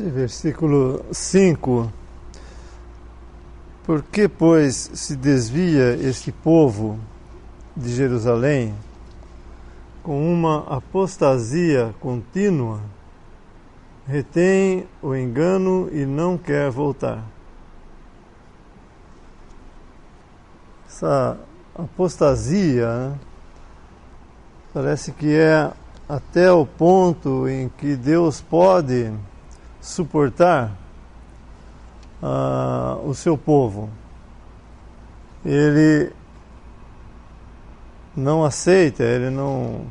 Versículo 5. Por que, pois, se desvia este povo de Jerusalém com uma apostasia contínua, retém o engano e não quer voltar? Essa apostasia, né, parece que é até o ponto em que Deus pode suportar o seu povo. Ele não aceita, ele não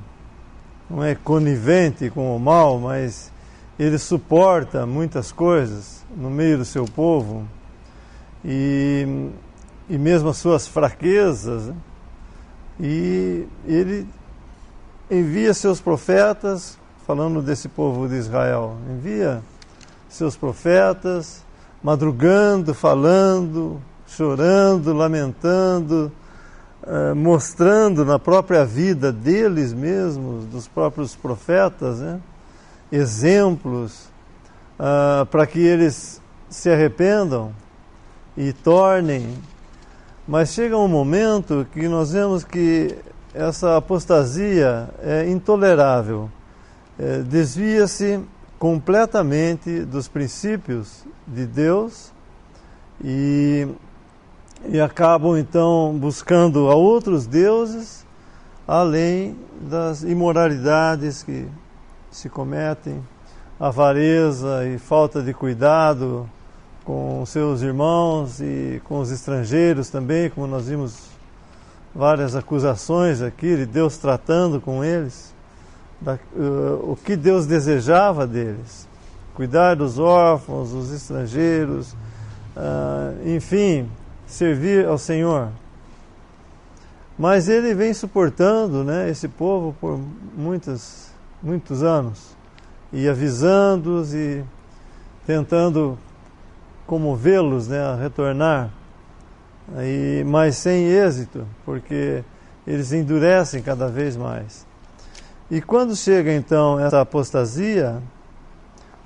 é conivente com o mal, mas ele suporta muitas coisas no meio do seu povo e mesmo as suas fraquezas, né? E ele envia seus profetas, falando desse povo de Israel, envia seus profetas, madrugando, falando, chorando, lamentando, mostrando na própria vida deles mesmos, dos próprios profetas, né, exemplos para que eles se arrependam e tornem. Mas chega um momento que nós vemos que essa apostasia é intolerável, desvia-se completamente dos princípios de Deus e acabam então buscando a outros deuses, além das imoralidades que se cometem, avareza e falta de cuidado com seus irmãos e com os estrangeiros também, como nós vimos várias acusações aqui de Deus tratando com eles. O que Deus desejava deles, cuidar dos órfãos, dos estrangeiros, enfim, servir ao Senhor. Mas ele vem suportando, né, esse povo por muitos anos, e avisando-os e tentando comovê-los, né, a retornar, mas sem êxito, porque eles endurecem cada vez mais. E quando chega então essa apostasia,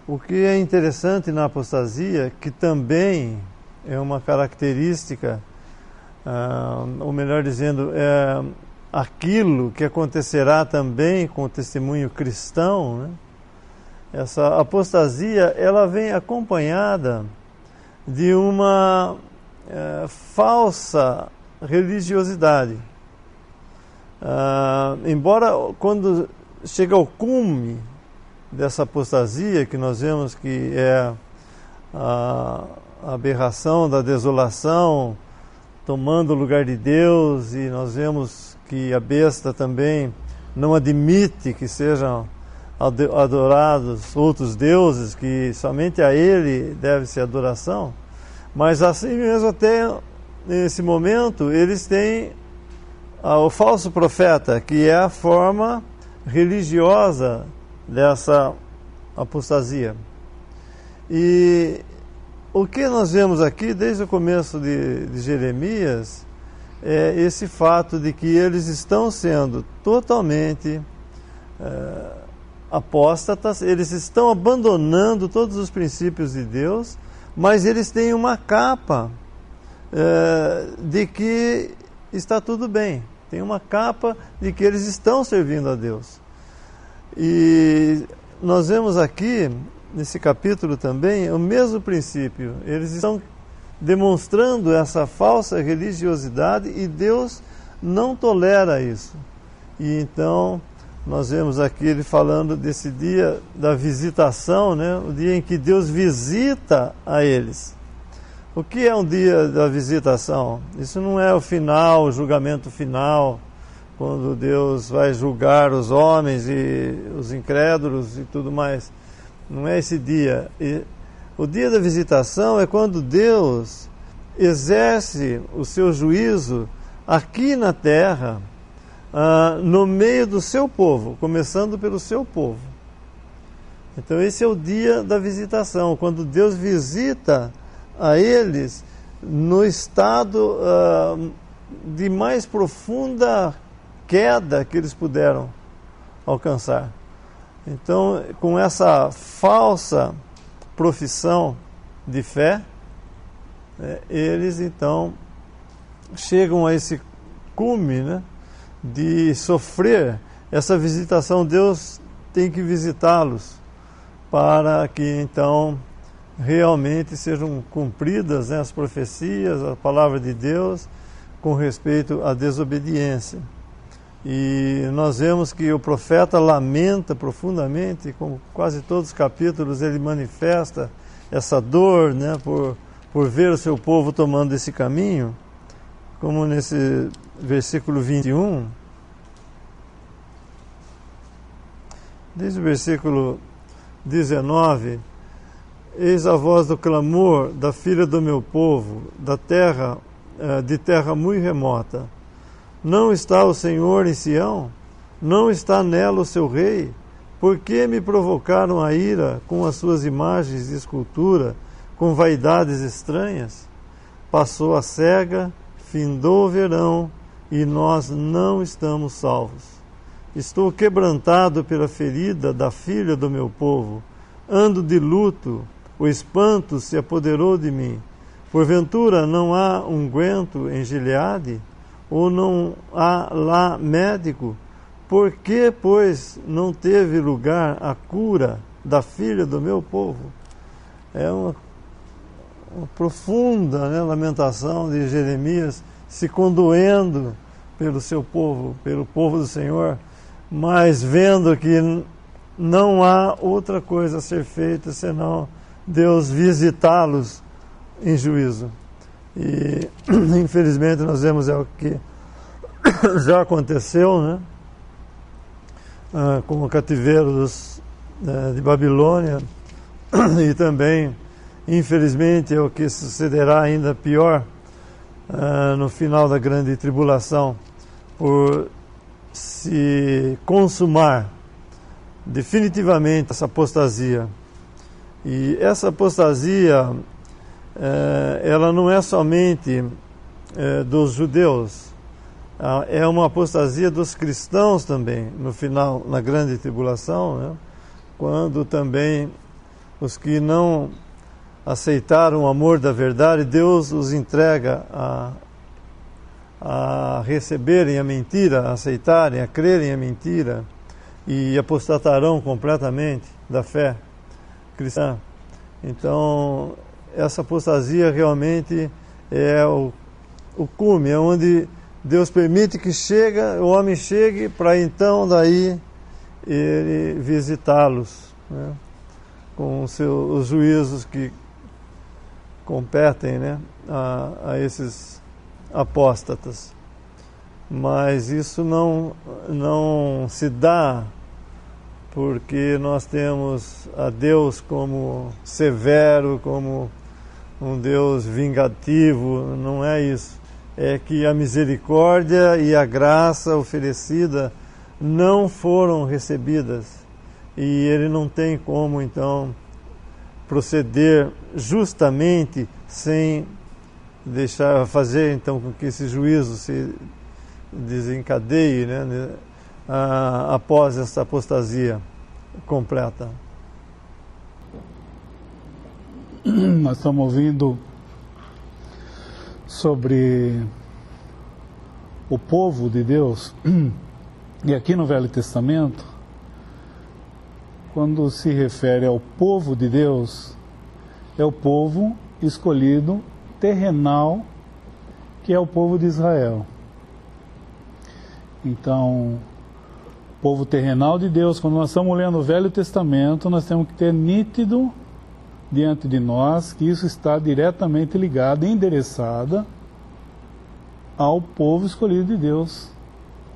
o que é interessante na apostasia, que também é uma característica, ou melhor dizendo, é aquilo que acontecerá também com o testemunho cristão, né? Essa apostasia, ela vem acompanhada de uma falsa religiosidade. Embora quando chega ao cume dessa apostasia, que nós vemos que é a aberração da desolação tomando o lugar de Deus, e nós vemos que a besta também não admite que sejam adorados outros deuses, que somente a ele deve-se adoração, mas assim mesmo até nesse momento eles têm o falso profeta, que é a forma religiosa dessa apostasia. E o que nós vemos aqui desde o começo de Jeremias é esse fato de que eles estão sendo totalmente apóstatas, eles estão abandonando todos os princípios de Deus, mas eles têm uma capa de que está tudo bem. Tem uma capa de que eles estão servindo a Deus. E nós vemos aqui, nesse capítulo também, o mesmo princípio. Eles estão demonstrando essa falsa religiosidade e Deus não tolera isso. E então, nós vemos aqui ele falando desse dia da visitação, né? O dia em que Deus visita a eles. O que é um dia da visitação? Isso não é o final, o julgamento final, quando Deus vai julgar os homens e os incrédulos e tudo mais. Não é esse dia. O dia da visitação é quando Deus exerce o seu juízo aqui na terra, no meio do seu povo, começando pelo seu povo. Então esse é o dia da visitação, quando Deus visita a eles no estado de mais profunda queda que eles puderam alcançar. Então, com essa falsa profissão de fé, eles então chegam a esse cume, né, de sofrer essa visitação. Deus tem que visitá-los para que então realmente sejam cumpridas, né, as profecias, a palavra de Deus com respeito à desobediência. E nós vemos que o profeta lamenta profundamente, como quase todos os capítulos ele manifesta essa dor, né, por ver o seu povo tomando esse caminho, como nesse versículo 21, desde o versículo 19: eis a voz do clamor da filha do meu povo, da terra, de terra muito remota. Não está o Senhor em Sião? Não está nela o seu rei? Por que me provocaram a ira com as suas imagens de escultura, com vaidades estranhas? Passou a cega, findou o verão, e nós não estamos salvos. Estou quebrantado pela ferida da filha do meu povo. Ando de luto, o espanto se apoderou de mim. Porventura não há unguento em Gileade? Ou não há lá médico? Por que, pois, não teve lugar a cura da filha do meu povo? É uma profunda, né, lamentação de Jeremias, se condoendo pelo seu povo, pelo povo do Senhor, mas vendo que não há outra coisa a ser feita senão Deus visitá-los em juízo. E infelizmente nós vemos o que já aconteceu, né, com o cativeiro de Babilônia, e também infelizmente é o que sucederá ainda pior no final da grande tribulação, por se consumar definitivamente essa apostasia. E essa apostasia ela não é somente dos judeus, é uma apostasia dos cristãos também, no final, na grande tribulação, né, quando também os que não aceitaram o amor da verdade, Deus os entrega a receberem a mentira, a aceitarem, a crerem a mentira, e apostatarão completamente da fé cristã. Então, essa apostasia realmente é o cume, é onde Deus permite que o homem chegue para então daí ele visitá-los, né, com os juízos que competem, né, a esses apóstatas. Mas isso não se dá porque nós temos a Deus como severo, como um Deus vingativo. Não é isso. É que a misericórdia e a graça oferecida não foram recebidas, e ele não tem como então proceder justamente sem fazer então com que esse juízo se desencadeie, né, após essa apostasia completa. Nós estamos ouvindo sobre o povo de Deus, e aqui no Velho Testamento, quando se refere ao povo de Deus, é o povo escolhido terrenal, que é o povo de Israel. Então, povo terrenal de Deus, quando nós estamos lendo o Velho Testamento, nós temos que ter nítido diante de nós que isso está diretamente ligado, endereçada ao povo escolhido de Deus,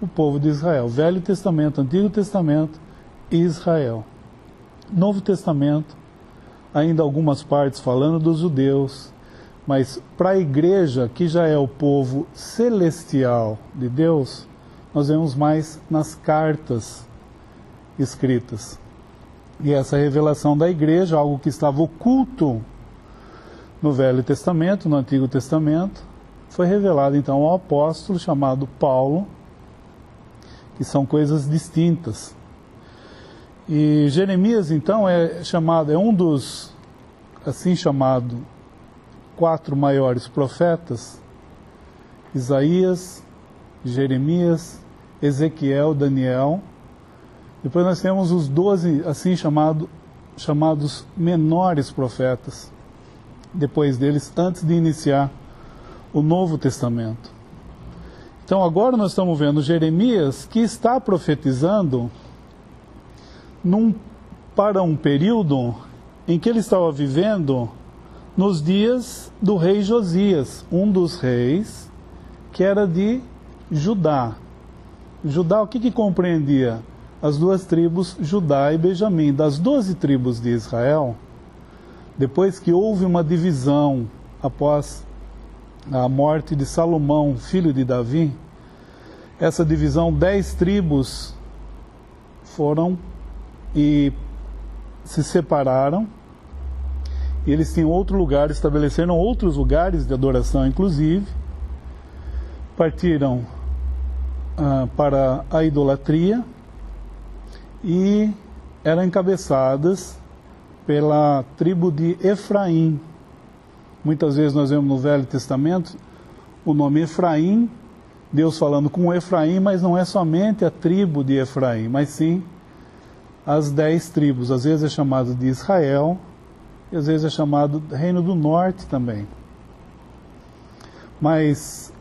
o povo de Israel. Velho Testamento, Antigo Testamento, Israel. Novo Testamento, ainda algumas partes falando dos judeus, mas para a igreja, que já é o povo celestial de Deus, nós vemos mais nas cartas escritas. E essa revelação da igreja, algo que estava oculto no Velho Testamento, no Antigo Testamento, foi revelado então ao apóstolo chamado Paulo, que são coisas distintas. E Jeremias então é um dos assim chamado 4 maiores profetas, Isaías, Jeremias, Ezequiel, Daniel. Depois nós temos os 12 assim chamados menores profetas, depois deles, antes de iniciar o Novo Testamento. Então agora nós estamos vendo Jeremias, que está profetizando para um período em que ele estava vivendo nos dias do rei Josias, um dos reis que era de Judá. Judá, o que compreendia? As 2 tribos, Judá e Benjamim. Das 12 tribos de Israel, depois que houve uma divisão após a morte de Salomão, filho de Davi, essa divisão, 10 tribos foram e se separaram, e eles tinham outro lugar, estabeleceram outros lugares de adoração, inclusive, partiram para a idolatria e eram encabeçadas pela tribo de Efraim. Muitas vezes nós vemos no Velho Testamento o nome Efraim, Deus falando com Efraim, mas não é somente a tribo de Efraim, mas sim as 10 tribos. Às vezes é chamado de Israel, e às vezes é chamado Reino do Norte também. Mas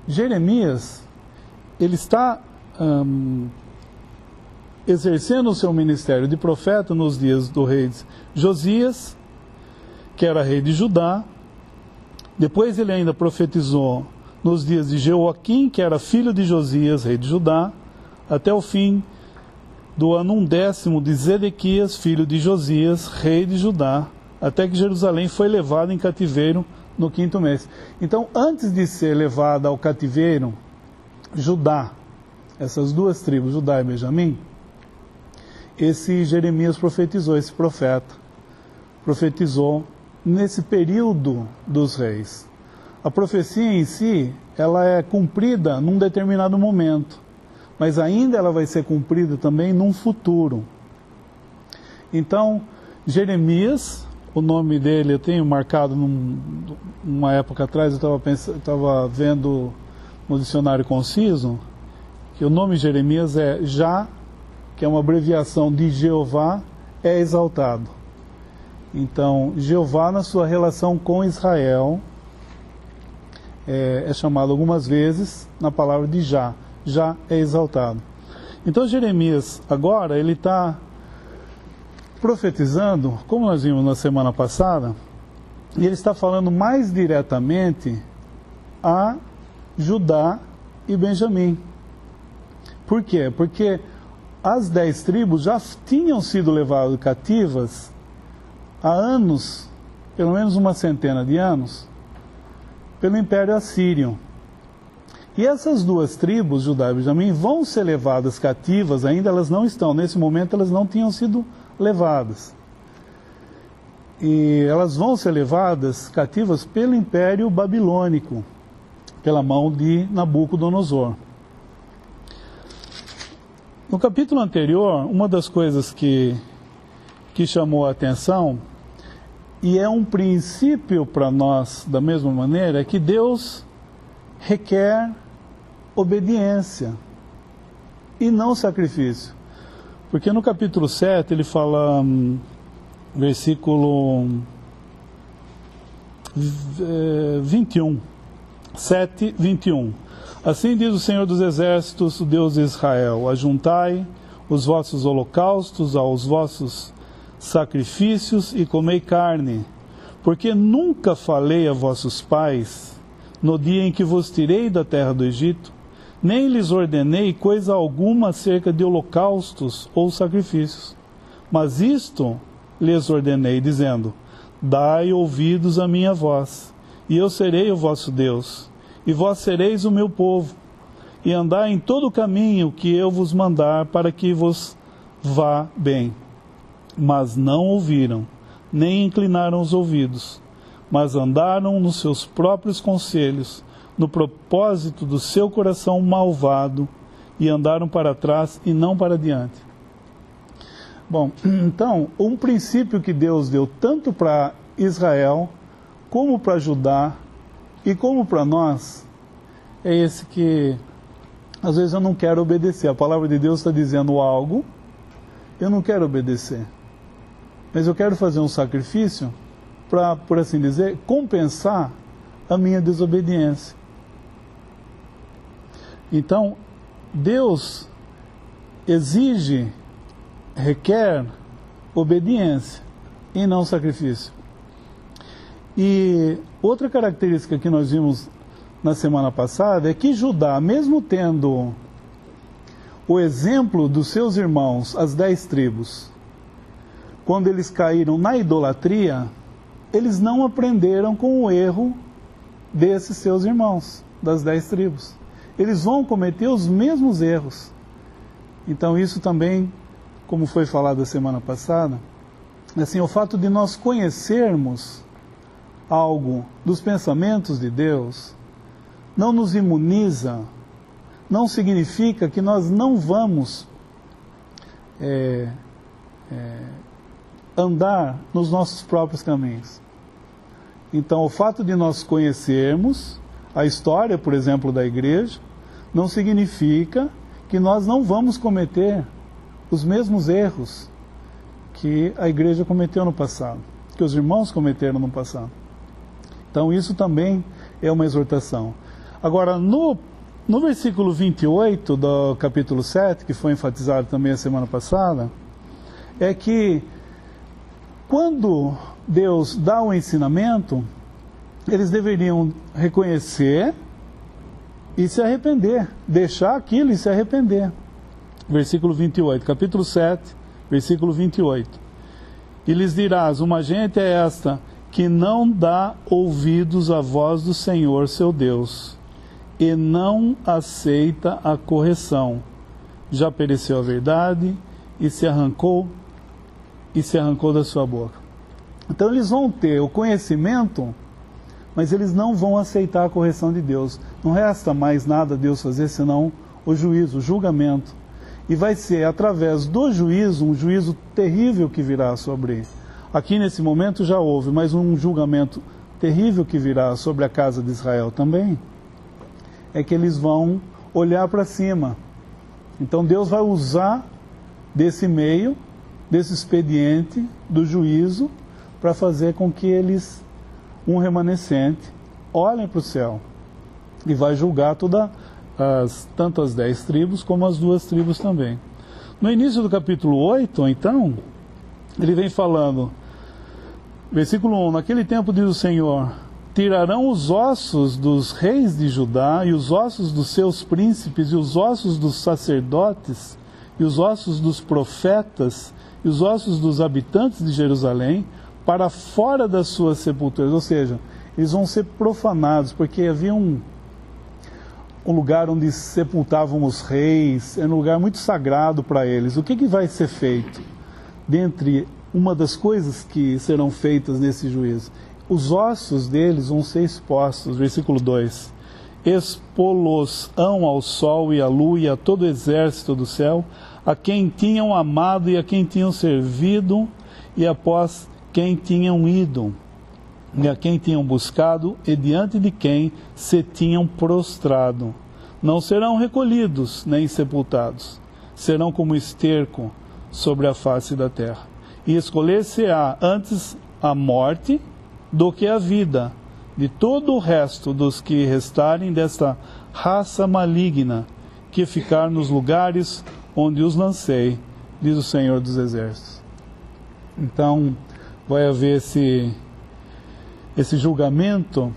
Jeremias, ele está exercendo o seu ministério de profeta nos dias do rei Josias, que era rei de Judá. Depois ele ainda profetizou nos dias de Jeoaquim, que era filho de Josias, rei de Judá, até o fim do ano 10º de Zedequias, filho de Josias, rei de Judá, até que Jerusalém foi levada em cativeiro no 5º mês. Então, antes de ser levada ao cativeiro, Judá, essas 2 tribos, Judá e Benjamim, esse Jeremias profetizou, esse profeta, profetizou nesse período dos reis. A profecia em si, ela é cumprida num determinado momento, mas ainda ela vai ser cumprida também num futuro. Então, Jeremias, o nome dele eu tenho marcado numa época atrás, eu estava vendo no dicionário conciso, que o nome Jeremias é Já, que é uma abreviação de Jeová, é exaltado. Então, Jeová, na sua relação com Israel, é chamado algumas vezes na palavra de Já é exaltado. Então Jeremias agora ele está profetizando, como nós vimos na semana passada, e ele está falando mais diretamente a Judá e Benjamim. Por quê? Porque as 10 tribos já tinham sido levadas cativas há anos, pelo menos uma centena de anos, pelo Império Assírio. E essas 2 tribos, Judá e Benjamim, vão ser levadas cativas, ainda elas não estão, nesse momento elas não tinham sido levadas. E elas vão ser levadas cativas pelo Império Babilônico, pela mão de Nabucodonosor. No capítulo anterior, uma das coisas que chamou a atenção, e é um princípio para nós da mesma maneira, é que Deus requer obediência e não sacrifício. Porque no capítulo 7 ele fala, versículo 21, 7, 21. Assim diz o Senhor dos Exércitos, o Deus de Israel: ajuntai os vossos holocaustos aos vossos sacrifícios e comei carne, porque nunca falei a vossos pais no dia em que vos tirei da terra do Egito, nem lhes ordenei coisa alguma acerca de holocaustos ou sacrifícios. Mas isto lhes ordenei, dizendo: dai ouvidos à minha voz, e eu serei o vosso Deus, e vós sereis o meu povo, e andai em todo o caminho que eu vos mandar, para que vos vá bem. Mas não ouviram, nem inclinaram os ouvidos, mas andaram nos seus próprios conselhos, no propósito do seu coração malvado, e andaram para trás e não para diante. Bom, então, um princípio que Deus deu tanto para Israel, como para Judá e como para nós, é esse que às vezes eu não quero obedecer. A palavra de Deus está dizendo algo, eu não quero obedecer, mas eu quero fazer um sacrifício para, por assim dizer, compensar a minha desobediência. Então, Deus exige, requer obediência e não sacrifício. E outra característica que nós vimos na semana passada é que Judá, mesmo tendo o exemplo dos seus irmãos, as 10 tribos, quando eles caíram na idolatria, eles não aprenderam com o erro desses seus irmãos, das 10 tribos. Eles vão cometer os mesmos erros. Então isso também, como foi falado a semana passada, assim, o fato de nós conhecermos algo dos pensamentos de Deus não nos imuniza, não significa que nós não vamos andar nos nossos próprios caminhos. Então, o fato de nós conhecermos a história, por exemplo, da igreja, não significa que nós não vamos cometer os mesmos erros que a igreja cometeu no passado, que os irmãos cometeram no passado. Então, isso também é uma exortação. Agora, no versículo 28 do capítulo 7, que foi enfatizado também a semana passada, é que quando Deus dá o ensinamento, eles deveriam reconhecer e se arrepender, deixar aquilo e se arrepender. Versículo 28, capítulo 7, versículo 28. E lhes dirás, uma gente é esta que não dá ouvidos à voz do Senhor seu Deus, e não aceita a correção. Já pereceu a verdade e se arrancou da sua boca. Então eles vão ter o conhecimento, mas eles não vão aceitar a correção de Deus. Não resta mais nada a Deus fazer senão o juízo, o julgamento. E vai ser através do juízo, um juízo terrível que virá sobre. Aqui nesse momento já houve, mas um julgamento terrível que virá sobre a casa de Israel também, é que eles vão olhar para cima. Então Deus vai usar desse meio, desse expediente, do juízo, para fazer com que eles, um remanescente, olhem para o céu. E vai julgar tanto as 10 tribos como as 2 tribos também. No início do capítulo 8, então, ele vem falando, versículo 1, naquele tempo diz o Senhor, tirarão os ossos dos reis de Judá e os ossos dos seus príncipes e os ossos dos sacerdotes e os ossos dos profetas e os ossos dos habitantes de Jerusalém para fora das suas sepulturas. Ou seja, eles vão ser profanados, porque havia um lugar onde sepultavam os reis, era um lugar muito sagrado para eles. O que vai ser feito? Dentre uma das coisas que serão feitas nesse juízo, os ossos deles vão ser expostos, versículo 2, expô-los-ão ao sol e à lua e a todo o exército do céu, a quem tinham amado e a quem tinham servido, e após quem tinham ido, e a quem tinham buscado, e diante de quem se tinham prostrado. Não serão recolhidos, nem sepultados, serão como esterco sobre a face da terra. E escolher-se-á antes a morte do que a vida de todo o resto dos que restarem desta raça maligna, que ficar nos lugares onde os lancei, diz o Senhor dos Exércitos. Então, vai haver esse julgamento,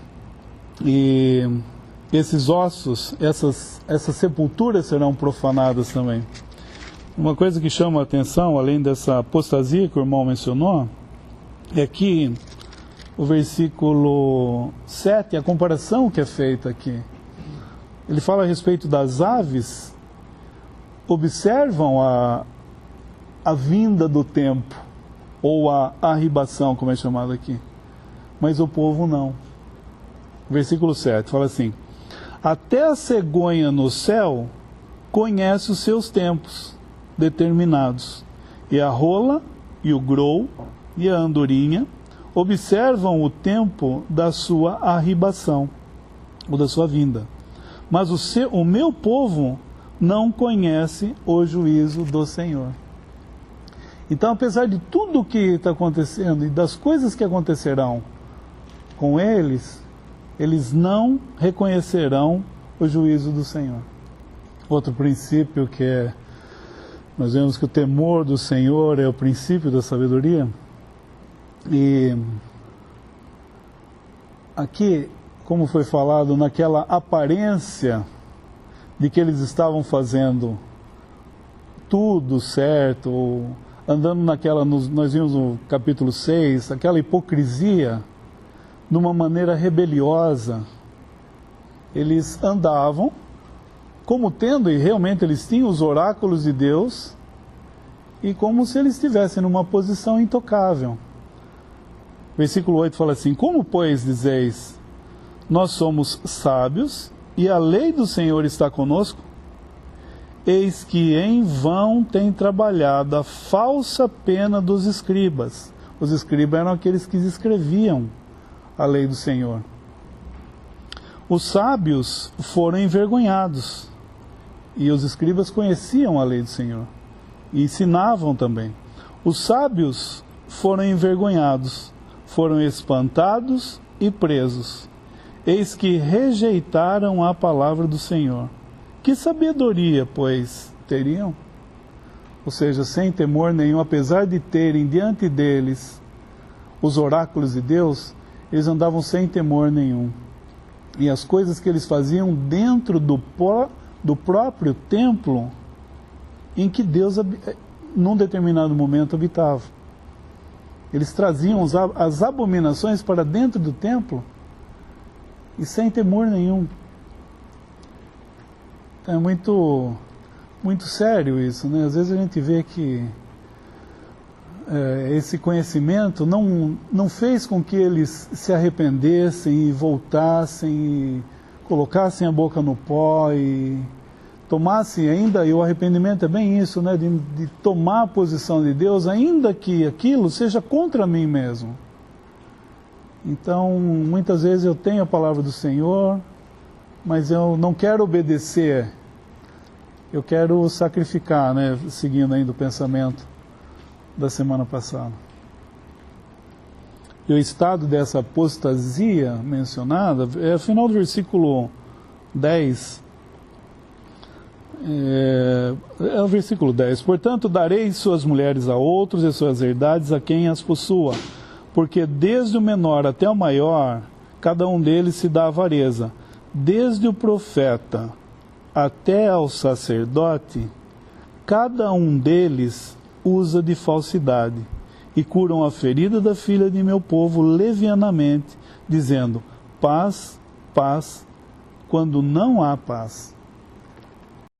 e esses ossos, essas sepulturas serão profanadas também. Uma coisa que chama a atenção, além dessa apostasia que o irmão mencionou, é que o versículo 7, a comparação que é feita aqui, ele fala a respeito das aves, observam a vinda do tempo, ou a arribação, como é chamado aqui, mas o povo não. Versículo 7 fala assim, até a cegonha no céu conhece os seus tempos determinados, E a rola, e o grou, e a andorinha observam o tempo da sua arribação, ou da sua vinda. Mas o meu povo não conhece o juízo do Senhor. Então, apesar de tudo o que está acontecendo e das coisas que acontecerão com eles, eles não reconhecerão o juízo do Senhor. Outro princípio nós vemos que o temor do Senhor é o princípio da sabedoria. E aqui, como foi falado, naquela aparência de que eles estavam fazendo tudo certo, ou andando nós vimos no capítulo 6, aquela hipocrisia, de uma maneira rebeliosa, eles andavam como tendo, e realmente eles tinham os oráculos de Deus, e como se eles estivessem numa posição intocável. Versículo 8 fala assim: como, pois, dizeis, nós somos sábios, e a lei do Senhor está conosco? Eis que em vão tem trabalhado a falsa pena dos escribas. Os escribas eram aqueles que escreviam a lei do Senhor. Os sábios foram envergonhados, e os escribas conheciam a lei do Senhor, e ensinavam também. Os sábios foram envergonhados, foram espantados e presos. Eis que rejeitaram a palavra do Senhor. Que sabedoria, pois, teriam? Ou seja, sem temor nenhum, apesar de terem diante deles os oráculos de Deus, eles andavam sem temor nenhum. E as coisas que eles faziam dentro do próprio templo em que Deus, num determinado momento, habitava. Eles traziam as abominações para dentro do templo e sem temor nenhum. Então é muito, muito sério isso, né? Às vezes a gente vê que esse conhecimento não fez com que eles se arrependessem e voltassem e colocassem a boca no pó e tomassem ainda, e o arrependimento é bem isso, né? De tomar a posição de Deus, ainda que aquilo seja contra mim mesmo. Então, muitas vezes eu tenho a palavra do Senhor, mas eu não quero obedecer, eu quero sacrificar, né? Seguindo ainda o pensamento da semana passada. E o estado dessa apostasia mencionada é o final do versículo 10. É o versículo 10. Portanto, darei suas mulheres a outros e suas herdades a quem as possua, porque desde o menor até o maior, cada um deles se dá avareza. Desde o profeta até ao sacerdote, cada um deles usa de falsidade, e curam a ferida da filha de meu povo levianamente, dizendo: paz, paz, quando não há paz.